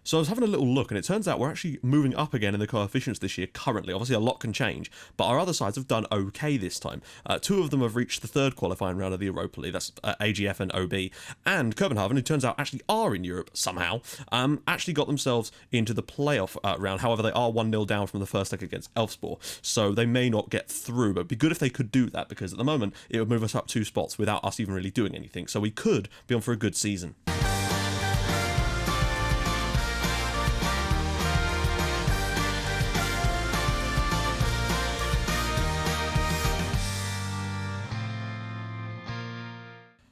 So I was having a little look, and it turns out we're actually moving up again in the coefficients this year currently. Obviously, a lot can change, but our other sides have done okay this time. Two of them have reached the third qualifying round of the Europa League. That's AGF and OB. And Copenhagen, who turns out actually are in Europe somehow, actually got themselves into the playoff round. However, they are 1-0 down from the first leg against Elfsborg, so they may not get through, but it'd be good if they could do that, because at the moment, it would move us up 2 spots without us even really doing anything. So we could be on for a good season.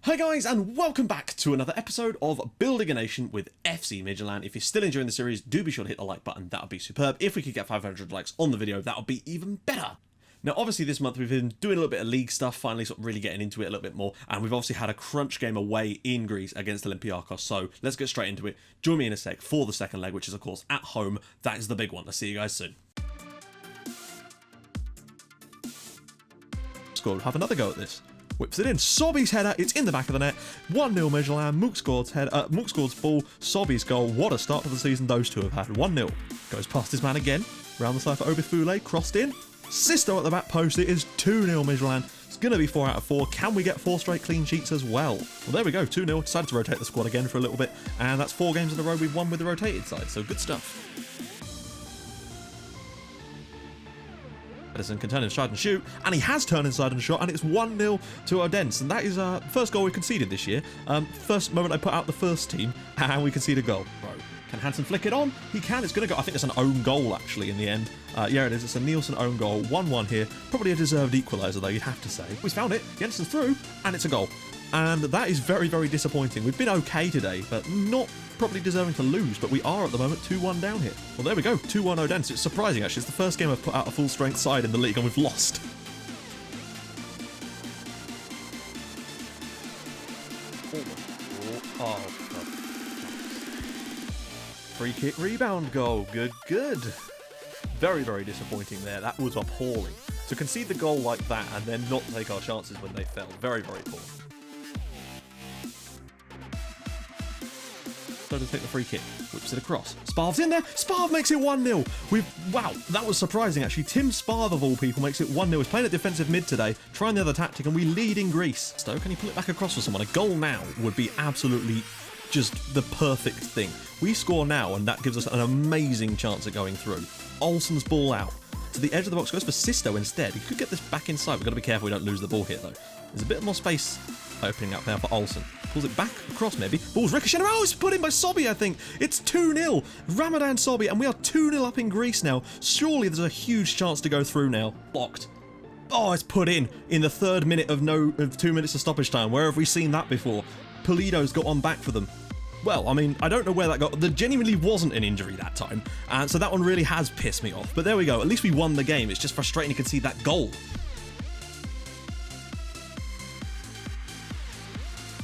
Hi guys, and welcome back to another episode of Building a Nation with FC Midtjylland. If you're still enjoying the series, do be sure to hit the like button. That would be superb. If we could get 500 likes on the video, that would be even better. Now, obviously, this month we've been doing a little bit of league stuff, finally sort of really getting into it a little bit more, and we've obviously had a crunch game away in Greece against Olympiacos, so let's get straight into it. Join me in a sec for the second leg, which is, of course, at home. That is the big one. I'll see you guys soon. We'll have another go at this. Whips it in. Sobby's header. It's in the back of the net. 1-0 Midtjylland. Muksgaard's ball. Sobby's goal. What a start to the season those two have had. 1-0. Goes past his man again. Round the side for Obifule. Crossed in. Sisto at the back post. It is 2-0 Midtjylland. It's going to be 4 out of 4. Can we get 4 straight clean sheets as well? Well, there we go. 2-0. Decided to rotate the squad again for a little bit. And that's 4 games in a row we've won with the rotated side. So good stuff. Edison can turn inside and shoot, and he has turned inside and shot, and it's 1-0 to Odense, and that is our first goal we conceded this year. First moment I put out the first team, and we concede a goal. Right. Can Hansen flick it on? He can. It's going to go. I think it's an own goal, actually, in the end. Yeah, it is. It's a Nielsen own goal. 1-1 here. Probably a deserved equaliser, though, you'd have to say. We've found it. Jensen's through, and it's a goal. And that is very, very disappointing. We've been okay today, but not probably deserving to lose, but we are at the moment 2-1 down here. Well, there we go, 2-1 Odense. It's surprising, actually. It's the first game I've put out a full-strength side in the league, and we've lost. Free kick rebound goal. Good, good. Very, very disappointing there. That was appalling. To concede the goal like that and then not take our chances when they fell. Very, very poor. So to take the free kick, whips it across. Sparv's in there. Sparv makes it 1-0. Wow, that was surprising actually. Tim Sparv of all people makes it 1-0. He's playing at defensive mid today, trying the other tactic, and we lead in Greece. Stoke, can he pull it back across for someone? A goal now would be absolutely just the perfect thing. We score now, and that gives us an amazing chance at going through. Olsen's ball out to the edge of the box, goes for Sisto instead. He could get this back inside. We've got to be careful we don't lose the ball here though. There's a bit more space opening up now for Olsen. Pulls it back across maybe. Ball's ricocheting. Oh, it's put in by Sobby, I think. It's 2-0. Ramadan Sobby, and we are 2-0 up in Greece now. Surely there's a huge chance to go through now. Blocked. Oh, it's put in the 3rd minute of 2 minutes of stoppage time. Where have we seen that before? Pulido's got one back for them. Well, I mean, I don't know where that got. There genuinely wasn't an injury that time, and so that one really has pissed me off. But there we go. At least we won the game. It's just frustrating to concede that goal.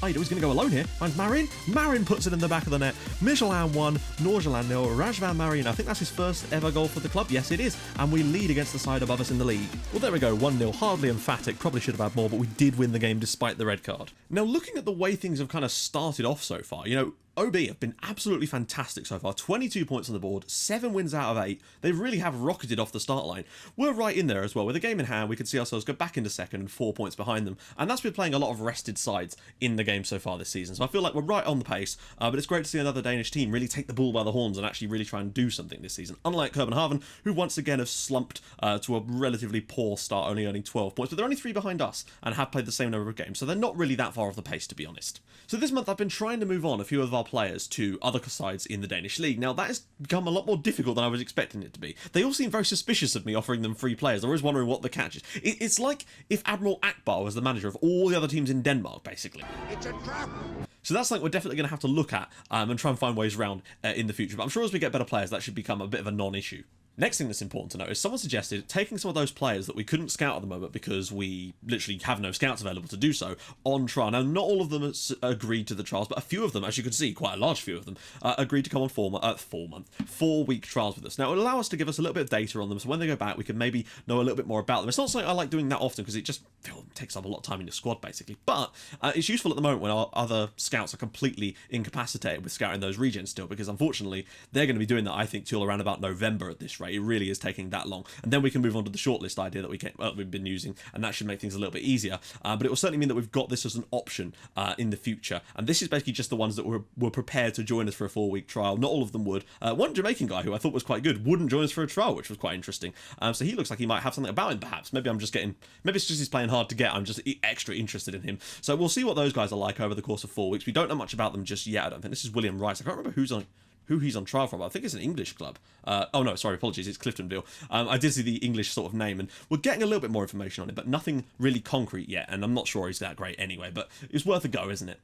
He's going to go alone here. Finds Marin. Marin puts it in the back of the net. Midtjylland 1, Nordsjælland 0. Rajvan Marin, I think that's his first ever goal for the club. Yes, it is. And we lead against the side above us in the league. Well, there we go. 1-0. Hardly emphatic. Probably should have had more, but we did win the game despite the red card. Now, looking at the way things have kind of started off so far, you know, OB have been absolutely fantastic so far. 22 points on the board, 7 wins out of 8. They really have rocketed off the start line. We're right in there as well. With a game in hand, we can see ourselves go back into second and 4 points behind them. And that's been playing a lot of rested sides in the game so far this season. So I feel like we're right on the pace. But it's great to see another Danish team really take the bull by the horns and actually really try and do something this season. Unlike Copenhagen, who once again have slumped to a relatively poor start, only earning 12 points. But they're only 3 behind us and have played the same number of games. So they're not really that far off the pace, to be honest. So this month I've been trying to move on a few of our players to other sides in the Danish league. Now that has become a lot more difficult than I was expecting it to be. They all seem very suspicious of me offering them free players. They're always wondering what the catch is. It's like if Admiral Akbar was the manager of all the other teams in Denmark, basically. It's a trap! So that's something we're definitely going to have to look at and try and find ways around in the future. But I'm sure as we get better players, that should become a bit of a non-issue. Next thing that's important to note is someone suggested taking some of those players that we couldn't scout at the moment because we literally have no scouts available to do so on trial. Now, not all of them agreed to the trials, but a few of them, as you can see, quite a large few of them, agreed to come on 4-week trials with us. Now, it'll allow us to give us a little bit of data on them, so when they go back, we can maybe know a little bit more about them. It's not something I like doing that often because it just takes up a lot of time in your squad, basically. But it's useful at the moment when our other scouts are completely incapacitated with scouting those regions still, because unfortunately, they're going to be doing that, I think, till around about November at this rate. It really is taking that long, and then we can move on to the shortlist idea that we've been using, and that should make things a little bit easier. But it will certainly mean that we've got this as an option in the future, and this is basically just the ones that were prepared to join us for a 4-week trial. Not all of them would. One Jamaican guy who I thought was quite good wouldn't join us for a trial, which was quite interesting. So he looks like he might have something about him, perhaps. Maybe it's just he's playing hard to get. I'm just extra interested in him. So we'll see what those guys are like over the course of 4 weeks. We don't know much about them just yet. I don't think. This is William Rice. I can't remember who he's on trial from. I think it's an English club. Oh no, sorry, apologies, it's Cliftonville. I did see the English sort of name, and we're getting a little bit more information on it, but nothing really concrete yet, and I'm not sure he's that great anyway, but it's worth a go, isn't it?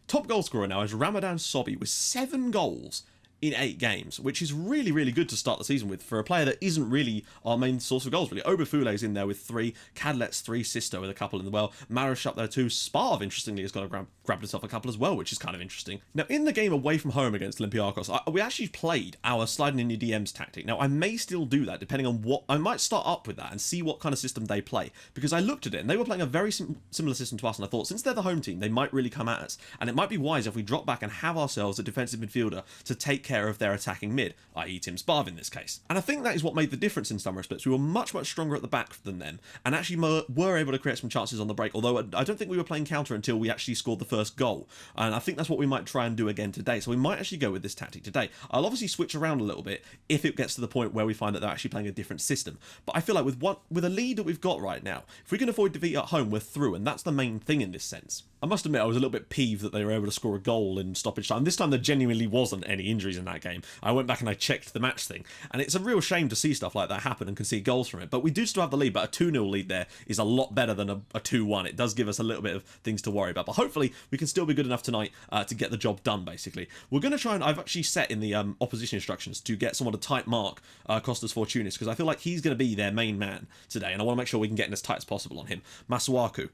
Top goal scorer now is Ramadan Sobhi with 7 goals in 8 games, which is really, really good to start the season with for a player that isn't really our main source of goals, really. Oberfule's in there with 3, Cadlet's 3, Sisto with a couple in the well, Marish up there too, Sparv, interestingly, has got to grabbed himself a couple as well, which is kind of interesting. Now, in the game away from home against Olympiacos, we actually played our sliding in your DMs tactic. Now, I may still do that, depending on what... I might start up with that and see what kind of system they play, because I looked at it, and they were playing a very similar system to us, and I thought, since they're the home team, they might really come at us, and it might be wise if we drop back and have ourselves a defensive midfielder to take care of their attacking mid, i.e. Tim Sparv in this case. And I think that is what made the difference in some respects. We were much, much stronger at the back than them, and actually were able to create some chances on the break, although I don't think we were playing counter until we actually scored the first goal. And I think that's what we might try and do again today. So we might actually go with this tactic today. I'll obviously switch around a little bit if it gets to the point where we find that they're actually playing a different system. But I feel like with a lead that we've got right now, if we can avoid defeat at home, we're through, and that's the main thing in this sense. I must admit, I was a little bit peeved that they were able to score a goal in stoppage time. This time, there genuinely wasn't any injuries in that game. I went back and I checked the match thing, and it's a real shame to see stuff like that happen and concede goals from it. But we do still have the lead, but a 2-0 lead there is a lot better than a 2-1. It does give us a little bit of things to worry about, but hopefully we can still be good enough tonight to get the job done, basically. We're going to try and... I've actually set in the opposition instructions to get someone to tight mark Costas Fortunis, because I feel like he's going to be their main man today, and I want to make sure we can get in as tight as possible on him. Masuaku.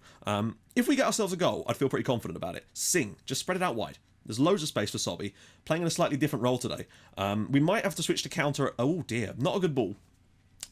If we get ourselves a goal, I'd feel pretty confident about it. Singh, just spread it out wide. There's loads of space for Sobhi, playing in a slightly different role today. We might have to switch to counter... Oh dear, not a good ball.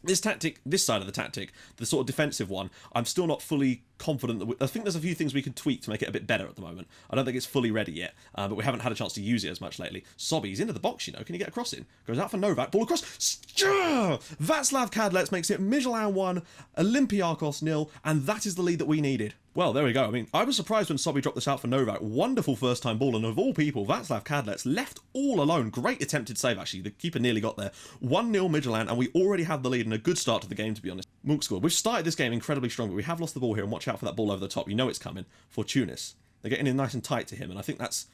This side of the tactic, the sort of defensive one, I'm still not fully confident that I think there's a few things we could tweak to make it a bit better at the moment. I don't think it's fully ready yet, but we haven't had a chance to use it as much lately. Sobhi's into the box, you know. Can he get a cross in? Goes out for Novak. Ball across. Václav Kadlec makes it Midtjylland 1, Olympiacos 0, and that is the lead that we needed. Well, there we go. I mean, I was surprised when Sobhi dropped this out for Novak. Wonderful first-time ball, and of all people, Václav Kadlec left all alone. Great attempted save, actually. The keeper nearly got there. 1-0 Midtjylland, and we already have the lead, and a good start to the game, to be honest. Monk scored. We've started this game incredibly strong, but we have lost the ball here, and watch out for that ball over the top. You know it's coming. Fortunis. They're getting in nice and tight to him, and I think that's...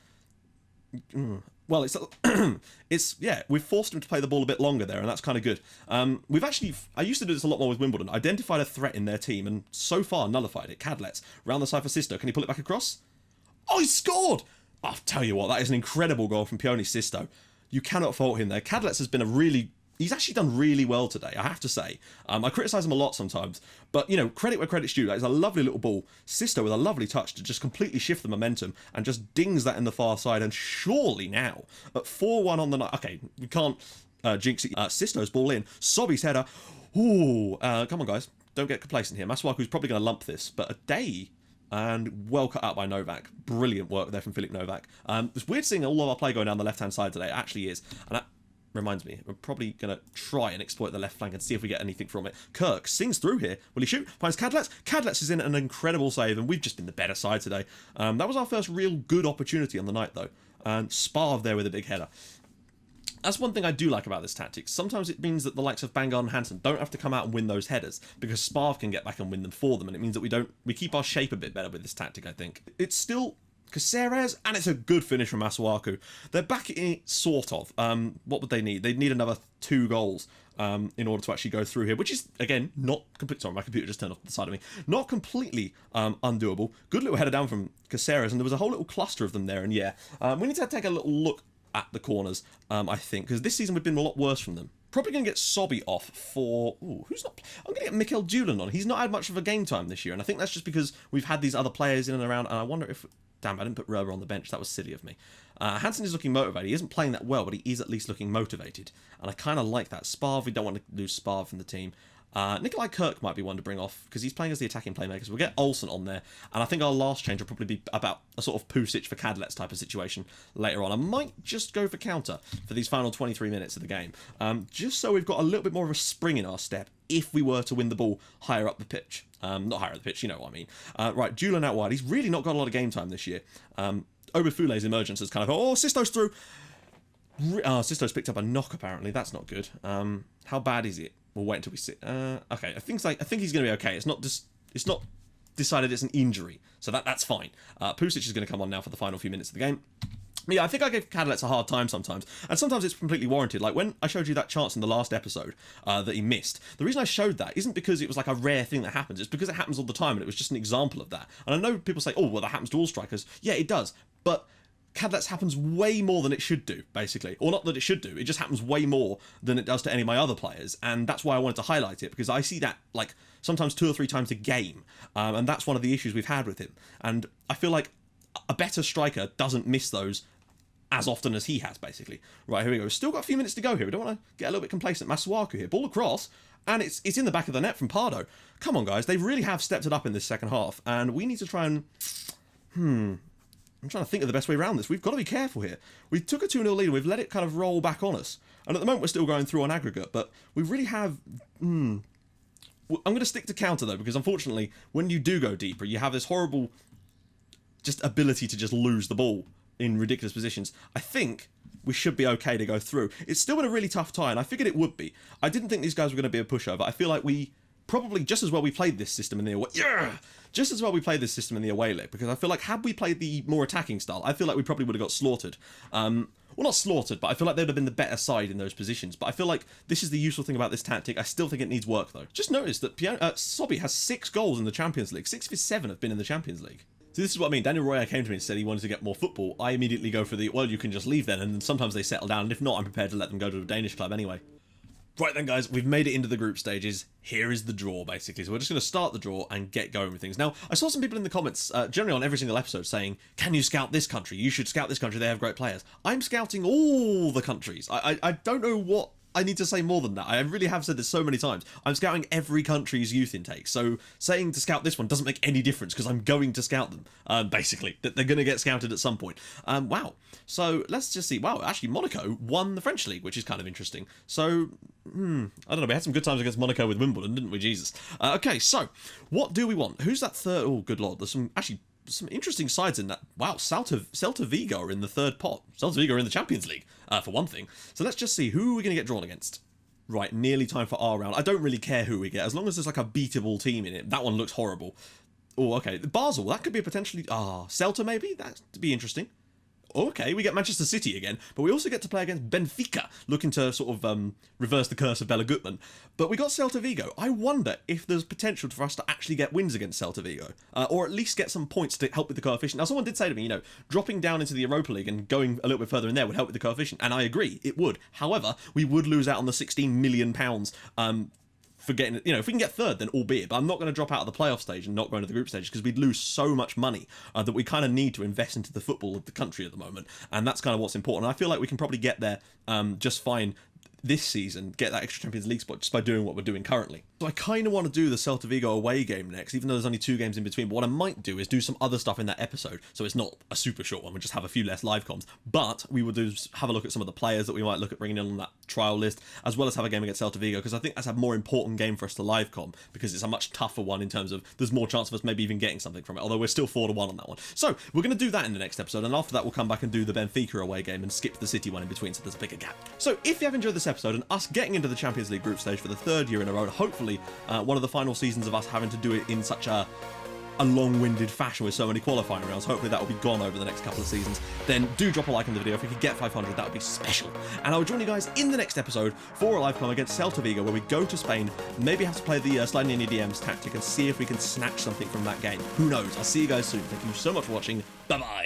Well, yeah, we've forced him to play the ball a bit longer there, and that's kind of good. I used to do this a lot more with Wimbledon, identified a threat in their team, and so far nullified it. Cadlec, round the side for Sisto. Can he pull it back across? Oh, he scored! I'll tell you what, that is an incredible goal from Pione Sisto. You cannot fault him there. Cadlec has been he's actually done really well today, I have to say. I criticise him a lot sometimes, but, you know, credit where credit's due. That is a lovely little ball. Sisto with a lovely touch to just completely shift the momentum and just dings that in the far side. And surely now, at 4-1 on the night... Okay, we can't jinx it. Sisto's ball in. Sobhi's header. Ooh, come on, guys. Don't get complacent here. Masuaku's probably going to lump this, but a day... And well cut out by Novak. Brilliant work there from Filip Novak. It's weird seeing all of our play going down the left-hand side today. It actually is. And that reminds me, we're probably going to try and exploit the left flank and see if we get anything from it. Kirk sings through here. Will he shoot? Finds Cadlec. Cadlec is in an incredible save, and we've just been the better side today. That was our first real good opportunity on the night, though. And Sparv there with a big header. That's one thing I do like about this tactic. Sometimes it means that the likes of Bangar and Hansen don't have to come out and win those headers, because Sparv can get back and win them for them, and it means that we keep our shape a bit better with this tactic, I think. It's still Caceres, and it's a good finish from Masuaku. They're back in it, sort of. What would they need? They'd need another 2 goals in order to actually go through here, which is, again, not complete. Sorry, my computer just turned off to the side of me. Not completely undoable. Good little header down from Caceres, and there was a whole little cluster of them there, and yeah, we need to take a little look at the corners, I think, because this season we've been a lot worse from them. Probably going to get Sobby off for... Ooh, who's not... I'm going to get Mikel Dulan on. He's not had much of a game time this year, and I think that's just because we've had these other players in and around, and I wonder if... Damn, I didn't put Rober on the bench. That was silly of me. Hansen is looking motivated. He isn't playing that well, but he is at least looking motivated, and I kind of like that. Sparv, we don't want to lose Sparv from the team. Nikolai Kirk might be one to bring off, because he's playing as the attacking playmakers. We'll get Olsen on there, and I think our last change will probably be about a sort of Pusic for Kadlets type of situation later on. I might just go for counter for these final 23 minutes of the game, just so we've got a little bit more of a spring in our step if we were to win the ball higher up the pitch. Not higher up the pitch, you know what I mean. Right, Julian out wide. He's really not got a lot of game time this year. Oberfule's emergence has kind of... Oh, Sisto's through! Sisto's picked up a knock, apparently. That's not good. How bad is it? We'll wait until we see. Okay, I think he's going to be okay. It's not decided it's an injury, so that's fine. Pusic is going to come on now for the final few minutes of the game. Yeah, I think I give Kadlets a hard time sometimes, and sometimes it's completely warranted. Like when I showed you that chance in the last episode that he missed, the reason I showed that isn't because it was like a rare thing that happens, it's because it happens all the time, and it was just an example of that. And I know people say, oh, well, that happens to all strikers. Yeah, it does, but Kadlets happens way more than it should do, basically. Or not that it should do, it just happens way more than it does to any of my other players, and that's why I wanted to highlight it, because I see that, like, sometimes 2 or 3 times a game, and that's one of the issues we've had with him. And I feel like a better striker doesn't miss those as often as he has, basically. Right, here we go. We've still got a few minutes to go here. We don't want to get a little bit complacent. Masuaku here. Ball across, and it's in the back of the net from Pardo. Come on, guys. They really have stepped it up in this second half, and we need to try and... I'm trying to think of the best way around this. We've got to be careful here. We took a 2-0 lead, and we've let it kind of roll back on us. And at the moment, we're still going through on aggregate, but we really have... I'm going to stick to counter, though, because unfortunately, when you do go deeper, you have this horrible just ability to just lose the ball in ridiculous positions. I think we should be okay to go through. It's still been a really tough tie, and I figured it would be. I didn't think these guys were going to be a pushover. I feel like we probably just as well we played this system in the away... Just as well we played this system in the away leg, because I feel like had we played the more attacking style, I feel like we probably would have got slaughtered. Well, not slaughtered, but I feel like they would have been the better side in those positions. But I feel like this is the useful thing about this tactic. I still think it needs work, though. Just notice that Sobby has 6 goals in the Champions League. 6 of his 7 have been in the Champions League. So this is what I mean. Daniel Royer came to me and said he wanted to get more football. I immediately go for the, well, you can just leave then, and sometimes they settle down, and if not, I'm prepared to let them go to a Danish club anyway. Right then, guys, we've made it into the group stages. Here is the draw, basically. So we're just going to start the draw and get going with things. Now, I saw some people in the comments, generally on every single episode, saying, can you scout this country? You should scout this country. They have great players. I'm scouting all the countries. I don't know what I need to say more than that. I really have said this so many times. I'm scouting every country's youth intake. So saying to scout this one doesn't make any difference because I'm going to scout them, basically. They're going to get scouted at some point. Wow. So let's just see. Wow, actually, Monaco won the French league, which is kind of interesting. So... I don't know, we had some good times against Monaco with Wimbledon, didn't we? Jesus. Okay, so, what do we want? Who's that third? Oh, good lord, there's some interesting sides in that. Wow, Celta Vigo are in the third pot. Celta Vigo are in the Champions League, for one thing. So let's just see, who are we going to get drawn against? Right, nearly time for our round. I don't really care who we get, as long as there's like a beatable team in it. That one looks horrible. Oh, okay, Basel, that could be a potentially... Celta maybe? That'd be interesting. Okay, we get Manchester City again, but we also get to play against Benfica, looking to sort of reverse the curse of Bella Gutmann. But we got Celta Vigo. I wonder if there's potential for us to actually get wins against Celta Vigo, or at least get some points to help with the coefficient. Now, someone did say to me, you know, dropping down into the Europa League and going a little bit further in there would help with the coefficient, and I agree, it would. However, we would lose out on the £16 million for getting, you know, if we can get third, then albeit, but I'm not going to drop out of the playoff stage and not go into the group stage because we'd lose so much money that we kind of need to invest into the football of the country at the moment, and that's kind of what's important. I feel like we can probably get there just fine this season, get that extra Champions League spot just by doing what we're doing currently. So I kind of want to do the Celta Vigo away game next, even though there's only 2 games in between. But what I might do is do some other stuff in that episode, so it's not a super short one, we'll just have a few less live comms, but we will have a look at some of the players that we might look at bringing in on that trial list, as well as have a game against Celta Vigo, because I think that's a more important game for us to live com, because it's a much tougher one in terms of there's more chance of us maybe even getting something from it, although we're still 4-1 on that one. So we're going to do that in the next episode, and after that we'll come back and do the Benfica away game and skip the City one in between, so there's a bigger gap. So if you have enjoyed this episode and us getting into the Champions League group stage for the 3rd year in a row, hopefully one of the final seasons of us having to do it in such a long-winded fashion with so many qualifying rounds, hopefully that will be gone over the next couple of seasons, then do drop a like on the video. If we could get 500, that would be special. And I will join you guys in the next episode for a live com against Celta Vigo, where we go to Spain, maybe have to play the sliding in your DMs tactic and see if we can snatch something from that game. Who knows? I'll see you guys soon. Thank you so much for watching. Bye-bye.